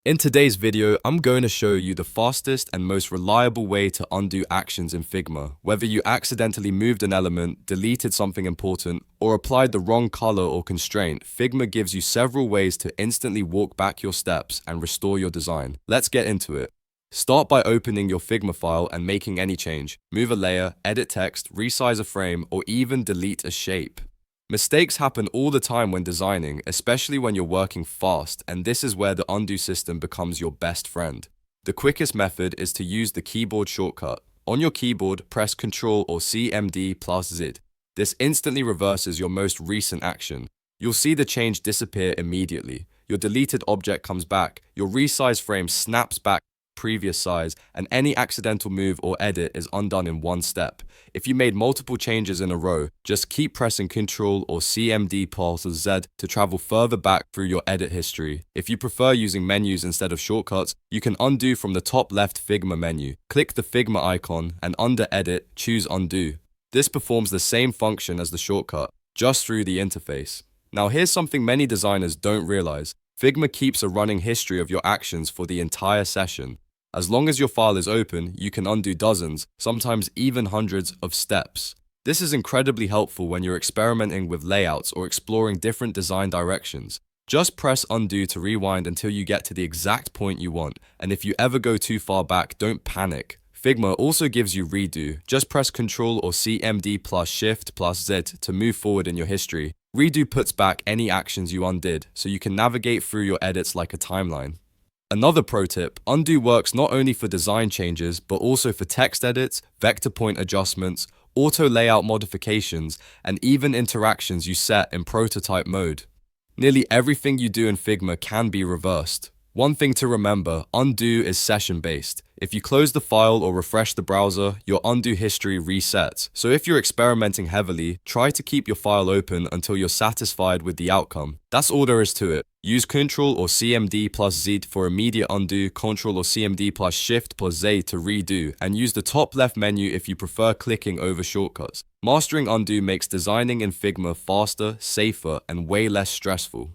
In today's video, I'm going to show you the fastest and most reliable way to undo actions in Figma. Whether you accidentally moved an element, deleted something important, or applied the wrong color or constraint, Figma gives you several ways to instantly walk back your steps and restore your design. Let's get into it. Start by opening your Figma file and making any change. Move a layer, edit text, resize a frame, or even delete a shape. Mistakes happen all the time when designing, especially when you're working fast, and this is where the undo system becomes your best friend. The quickest method is to use the keyboard shortcut. On your keyboard, press Ctrl or CMD plus Z. This instantly reverses your most recent action. You'll see the change disappear immediately. Your deleted object comes back, your resized frame snaps back previous size, and any accidental move or edit is undone in one step. If you made multiple changes in a row, just keep pressing Ctrl or CMD plus Z to travel further back through your edit history. If you prefer using menus instead of shortcuts, you can undo from the top left Figma menu. Click the Figma icon and under Edit, choose Undo. This performs the same function as the shortcut, just through the interface. Now here's something many designers don't realize. Figma keeps a running history of your actions for the entire session. As long as your file is open, you can undo dozens, sometimes even hundreds of steps. This is incredibly helpful when you're experimenting with layouts or exploring different design directions. Just press undo to rewind until you get to the exact point you want, and if you ever go too far back, don't panic. Figma also gives you redo. Just press Ctrl or CMD plus Shift plus Z to move forward in your history. Redo puts back any actions you undid, so you can navigate through your edits like a timeline. Another pro tip, undo works not only for design changes, but also for text edits, vector point adjustments, auto layout modifications, and even interactions you set in prototype mode. Nearly everything you do in Figma can be reversed. One thing to remember, undo is session-based. If you close the file or refresh the browser, your undo history resets. So if you're experimenting heavily, try to keep your file open until you're satisfied with the outcome. That's all there is to it. Use Ctrl or CMD plus Z for immediate undo, Ctrl or CMD plus Shift plus Z to redo, and use the top left menu if you prefer clicking over shortcuts. Mastering undo makes designing in Figma faster, safer, and way less stressful.